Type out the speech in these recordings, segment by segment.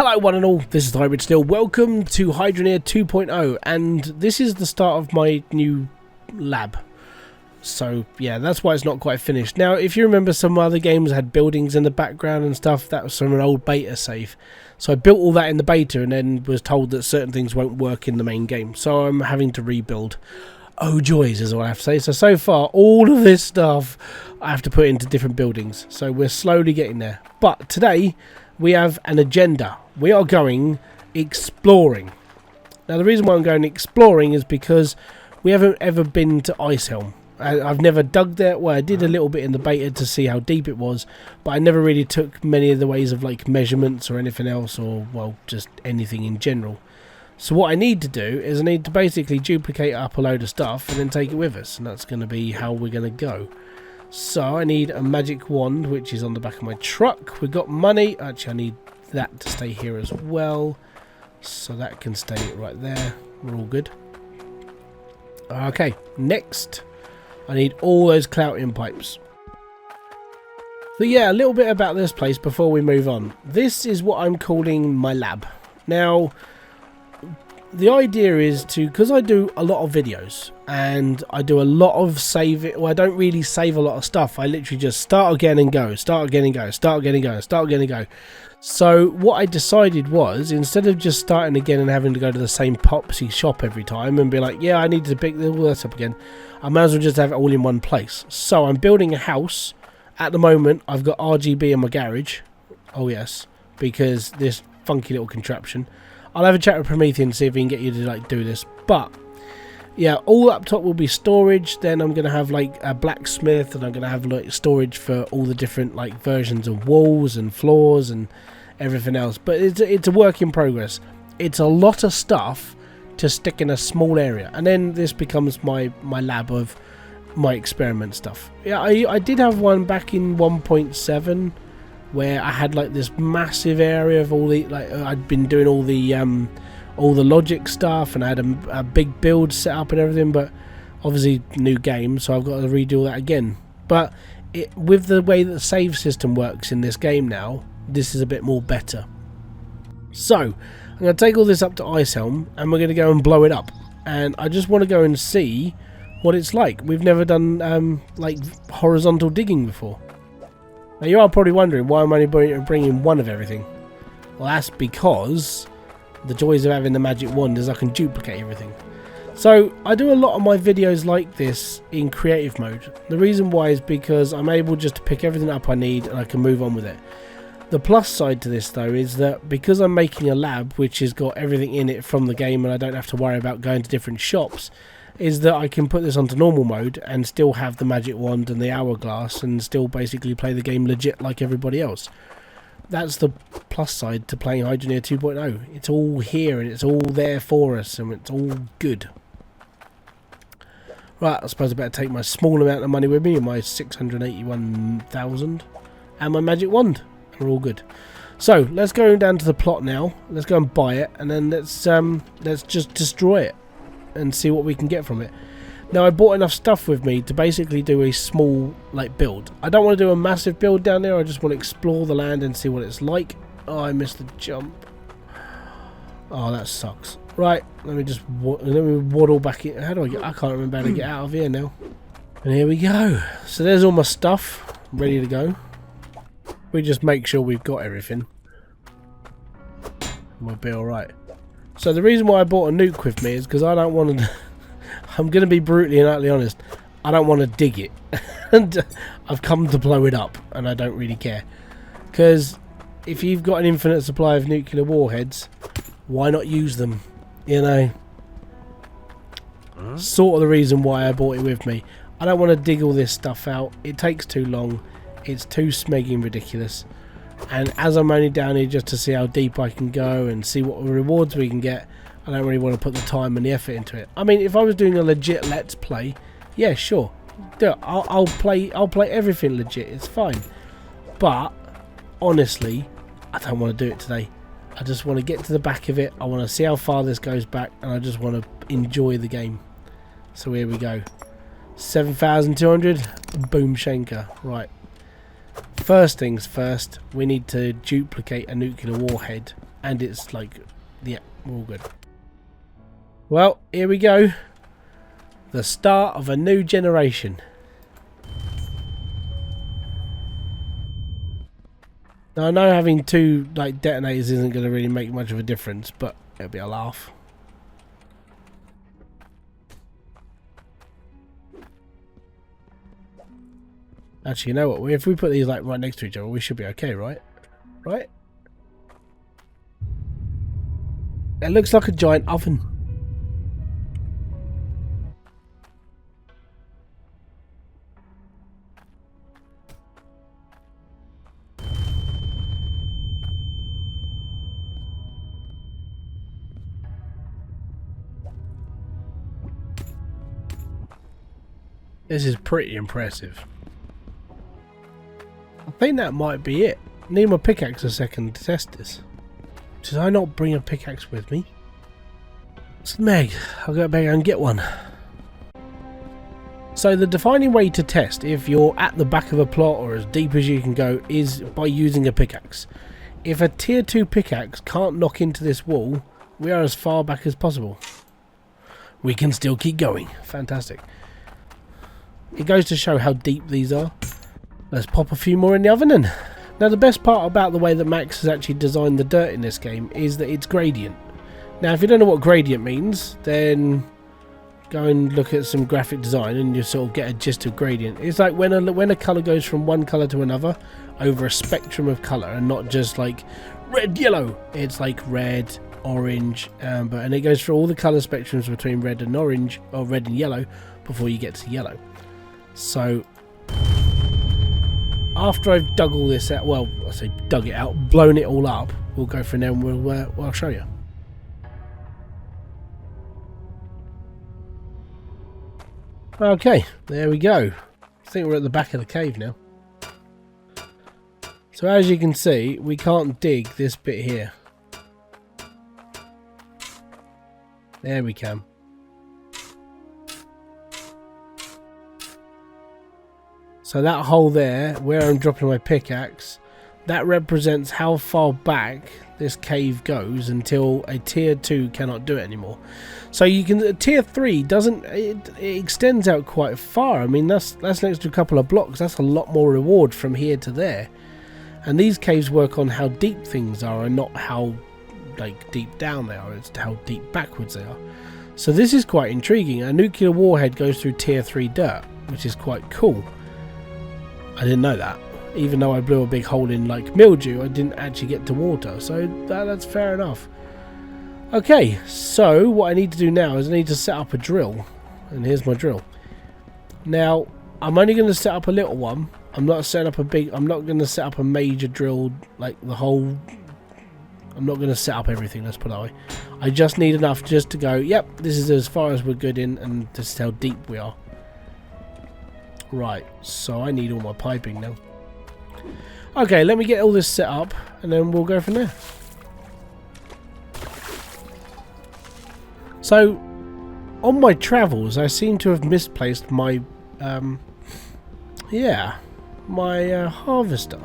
Hello one and all, this is Hybridsteel. Welcome to Hydroneer 2.0, and this is the start of my new lab. So yeah, that's why it's not quite finished. Now if you remember, some other games had buildings in the background and stuff. That was from an old beta save. So I built all that in the beta and then was told that certain things won't work in the main game. So I'm having to rebuild. Oh joys is what I have to say. So far all of this stuff I have to put into different buildings. So we're slowly getting there. But today we have an agenda. We are going exploring. Now the reason why I'm going exploring is because we haven't ever been to ICEHELM. I've never dug there. Well, I did a little bit in the beta to see how deep it was, but I never really took many of the ways of like measurements or anything else, or well, just anything in general. So what I need to do is I need to basically duplicate up a load of stuff and then take it with us, and that's going to be how we're going to go. So I need a magic wand, which is on the back of my truck. We've got money. Actually, I need that to stay here as well, so that can stay right there. We're all good. Okay, next I need all those clouting pipes. So yeah, a little bit about this place before we move on. This is what I'm calling my lab. Now the idea is to, because I do a lot of videos and I do a lot of saving. Well, I don't really save a lot of stuff. I literally just start again and go, start again and go, start again and go, start again and go. So what I decided was, instead of just starting again and having to go to the same Popsy shop every time and be like, yeah, I need to pick all that up again, I might as well just have it all in one place. So I'm building a house. At the moment I've got RGB in my garage. Oh yes, because this funky little contraption. I'll have a chat with Promethean and see if we can get you to like do this. But yeah, all up top will be storage. Then I'm going to have like a blacksmith, and I'm going to have like storage for all the different like versions of walls and floors and everything else. But it's a work in progress. It's a lot of stuff to stick in a small area, and then this becomes my lab of my experiment stuff. Yeah, I did have one back in 1.7 where I had like this massive area of all the, like I'd been doing all the logic stuff, and I had a big build set up and everything, but obviously new game, so I've got to redo all that again. But with the way that the save system works in this game now, this is a bit more better. So I'm going to take all this up to ICEHELM and we're going to go and blow it up, and I just want to go and see what it's like. We've never done like horizontal digging before. Now you are probably wondering why I'm only bringing one of everything. Well, that's because the joys of having the magic wand is I can duplicate everything. So I do a lot of my videos like this in creative mode. The reason why is because I'm able just to pick everything up I need and I can move on with it. The plus side to this though is that because I'm making a lab which has got everything in it from the game, and I don't have to worry about going to different shops, is that I can put this onto normal mode and still have the magic wand and the hourglass and still basically play the game legit like everybody else. That's the plus side to playing Hydroneer 2.0. It's all here and it's all there for us, and it's all good. Right, I suppose I better take my small amount of money with me, my 681,000, and my magic wand. We're all good. So let's go down to the plot now. Let's go and buy it, and then let's just destroy it and see what we can get from it. Now I bought enough stuff with me to basically do a small like build. I don't want to do a massive build down there. I just want to explore the land and see what it's like. Oh, I missed the jump. Oh, that sucks. Right, let me waddle back in. How do I get? I can't remember how to get out of here now. And here we go. So there's all my stuff ready to go. We just make sure we've got everything, we'll be alright. So the reason why I bought a nuke with me is because I don't want to I'm going to be brutally and utterly honest, I don't want to dig it. And I've come to blow it up, and I don't really care. Because if you've got an infinite supply of nuclear warheads, why not use them? You know? Sort of the reason why I bought it with me. I don't want to dig all this stuff out. It takes too long. It's too smegging ridiculous. And as I'm only down here just to see how deep I can go and see what rewards we can get, I don't really want to put the time and the effort into it. I mean, if I was doing a legit let's play, yeah, sure, I'll play everything legit. It's fine. But honestly, I don't want to do it today. I just want to get to the back of it. I want to see how far this goes back, and I just want to enjoy the game. So here we go. 7,200. Boom shanker. Right. First things first, we need to duplicate a nuclear warhead and it's like, yeah, we're all good. Well, here we go. The start of a new generation. Now, I know having two like detonators isn't going to really make much of a difference, but it'll be a laugh. Actually, you know what? If we put these like right next to each other, we should be okay, right? Right? It looks like a giant oven. This is pretty impressive. I think that might be it. Need my pickaxe a second to test this. Did I not bring a pickaxe with me? So Meg, I'll go back and get one. So the defining way to test if you're at the back of a plot or as deep as you can go is by using a pickaxe. If a tier 2 pickaxe can't knock into this wall, we are as far back as possible. We can still keep going. Fantastic. It goes to show how deep these are. Let's pop a few more in the oven then. Now the best part about the way that Max has actually designed the dirt in this game is that it's gradient. Now if you don't know what gradient means, then go and look at some graphic design and you sort of get a gist of gradient. It's like when a colour goes from one colour to another over a spectrum of colour and not just like red, yellow. It's like red, orange, amber, and it goes through all the colour spectrums between red and orange, or red and yellow, before you get to yellow. So after I've dug all this out, well, I say dug it out, blown it all up, we'll go from there and I'll show you. Okay, there we go. I think we're at the back of the cave now. So as you can see, we can't dig this bit here. There we can. So that hole there, where I'm dropping my pickaxe, that represents how far back this cave goes until a tier 2 cannot do it anymore. So you can, tier 3 doesn't, it extends out quite far. I mean, that's next to a couple of blocks. That's a lot more reward from here to there. And these caves work on how deep things are and not how like deep down they are. It's how deep backwards they are. So this is quite intriguing. A nuclear warhead goes through tier 3 dirt, which is quite cool. I didn't know that. Even though I blew a big hole in like mildew, I didn't actually get to water. So that's fair enough. Okay, so what I need to do now is I need to set up a drill. And here's my drill. Now, I'm only going to set up a little one. I'm not setting up a big, I'm not going to set up a major drill, like the whole, I'm not going to set up everything, let's put it that way. I just need enough just to go, yep, this is as far as we're good in, and this is how deep we are. Right, so I need all my piping now. Okay, let me get all this set up, and then we'll go from there. So, on my travels, I seem to have misplaced my, harvester.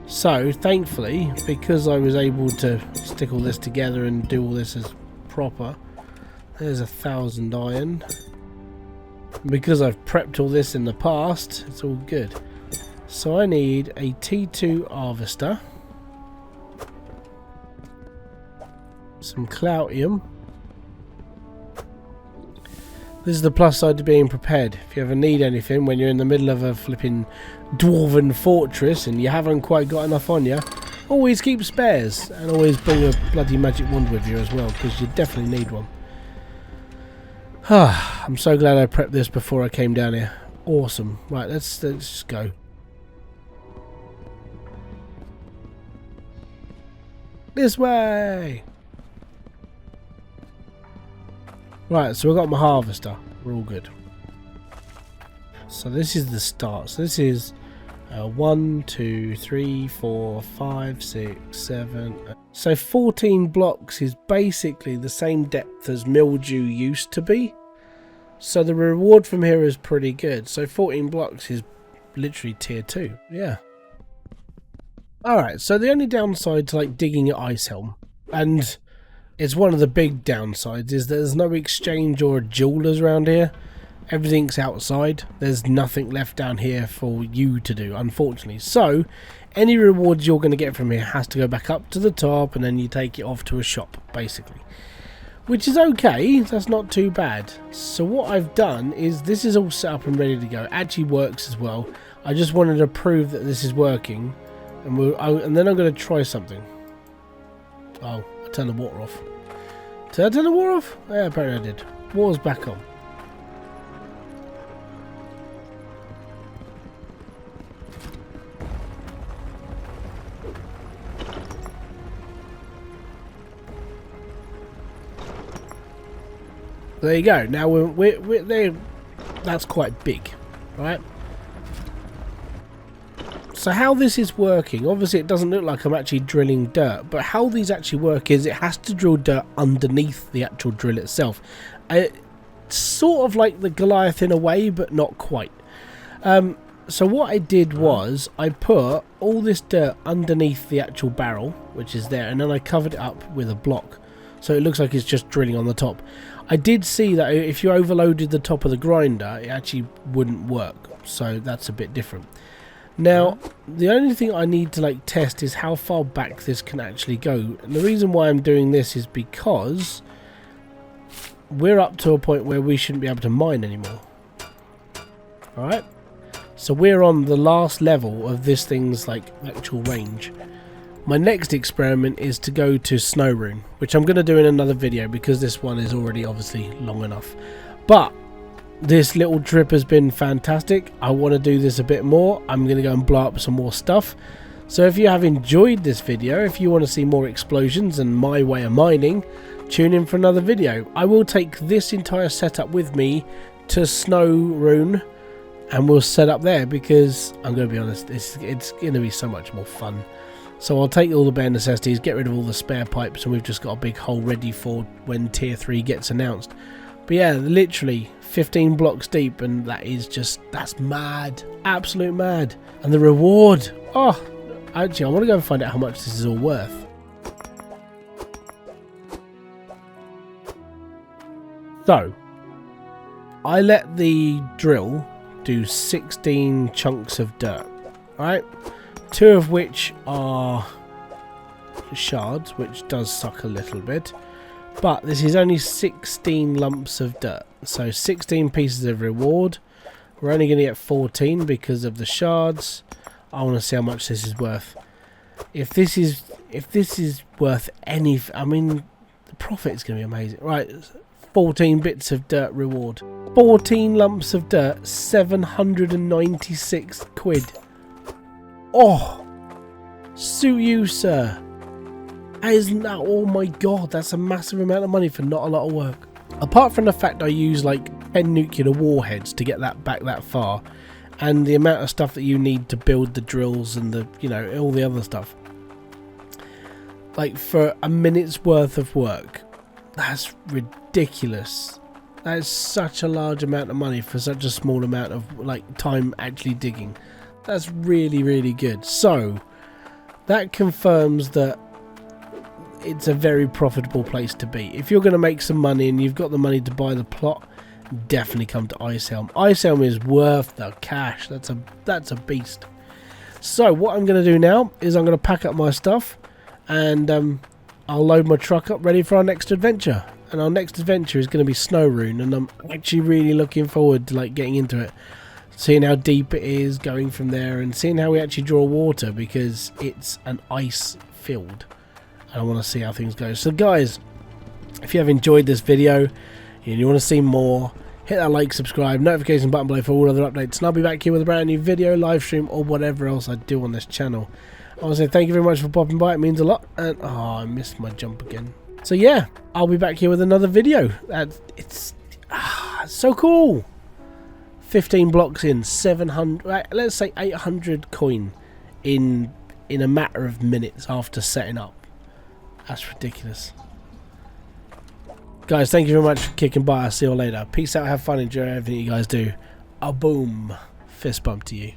So, thankfully, because I was able to stick all this together and do all this as proper, there's 1,000 iron. Because I've prepped all this in the past, it's all good. So I need a T2 harvester, some Cloutium. This is the plus side to being prepared. If you ever need anything when you're in the middle of a flipping dwarven fortress and you haven't quite got enough on you, always keep spares and always bring a bloody magic wand with you as well, because you definitely need one. I'm so glad I prepped this before I came down here. Awesome. Right, let's just go. This way! Right, so we've got my harvester. We're all good. So this is the start. So this is 1, 2, 3, 4, 5, 6, 7. So 14 blocks is basically the same depth as mildew used to be. So the reward from here is pretty good. So 14 blocks is literally tier 2. Yeah. Alright, so the only downside to like digging at ICEHELM, and it's one of the big downsides, is there's no exchange or jewelers around here. Everything's outside. There's nothing left down here for you to do, unfortunately. So any rewards you're going to get from here has to go back up to the top, and then you take it off to a shop, basically. Which is okay, that's not too bad. So what I've done is, this is all set up and ready to go. It actually works as well. I just wanted to prove that this is working. And then I'm going to try something. Oh, I turned the water off. Did I turn the water off? Yeah, apparently I did. Water's back on. There you go. Now we're there. That's quite big, right? So how this is working, obviously it doesn't look like I'm actually drilling dirt, but how these actually work is it has to drill dirt underneath the actual drill itself. It's sort of like the Goliath in a way, but not quite. So what I did was I put all this dirt underneath the actual barrel, which is there, and then I covered it up with a block. So it looks like it's just drilling on the top. I did see that if you overloaded the top of the grinder, it actually wouldn't work. So that's a bit different. Now, the only thing I need to like test is how far back this can actually go. And the reason why I'm doing this is because we're up to a point where we shouldn't be able to mine anymore. Alright? So we're on the last level of this thing's like actual range. My next experiment is to go to Snow Rune, which I'm going to do in another video because this one is already obviously long enough. But this little trip has been fantastic. I want to do this a bit more. I'm going to go and blow up some more stuff. So if you have enjoyed this video, if you want to see more explosions and my way of mining, tune in for another video. I will take this entire setup with me to Snow Rune and we'll set up there because I'm going to be honest, it's going to be so much more fun. So I'll take all the bare necessities, get rid of all the spare pipes, and we've just got a big hole ready for when tier 3 gets announced. But yeah, literally 15 blocks deep, and that's mad. Absolute mad. And the reward. Oh, actually, I want to go and find out how much this is all worth. So, I let the drill do 16 chunks of dirt, right? 2 of which are shards, which does suck a little bit. But this is only 16 lumps of dirt. So 16 pieces of reward. We're only going to get 14 because of the shards. I want to see how much this is worth. If this is worth any, I mean, the profit is going to be amazing. Right, 14 bits of dirt reward. 14 lumps of dirt, 796 quid. Oh, sue you, sir. That is now, oh my god, that's a massive amount of money for not a lot of work. Apart from the fact I use like 10 nuclear warheads to get that back that far, and the amount of stuff that you need to build the drills and the, you know, all the other stuff. Like for a minute's worth of work, that's ridiculous. That is such a large amount of money for such a small amount of like time actually digging. That's really, really good. So that confirms that it's a very profitable place to be. If you're going to make some money and you've got the money to buy the plot, definitely come to ICEHELM. ICEHELM is worth the cash. That's a beast. So what I'm going to do now is I'm going to pack up my stuff and I'll load my truck up ready for our next adventure. And our next adventure is going to be Snow Rune, and I'm actually really looking forward to like getting into it, seeing how deep it is, going from there, and seeing how we actually draw water, because it's an ice field. And I want to see how things go. So guys, if you have enjoyed this video and you want to see more, hit that like, subscribe, notification button below for all other updates, and I'll be back here with a brand new video, live stream, or whatever else I do on this channel. I want to say thank you very much for popping by, it means a lot. And oh, I missed my jump again. So yeah, I'll be back here with another video. It's so cool. 15 blocks in, 700, let's say 800 coin in a matter of minutes after setting up. That's ridiculous. Guys, thank you very much for kicking by. I'll see you all later. Peace out, have fun, enjoy everything you guys do. A boom. Fist bump to you.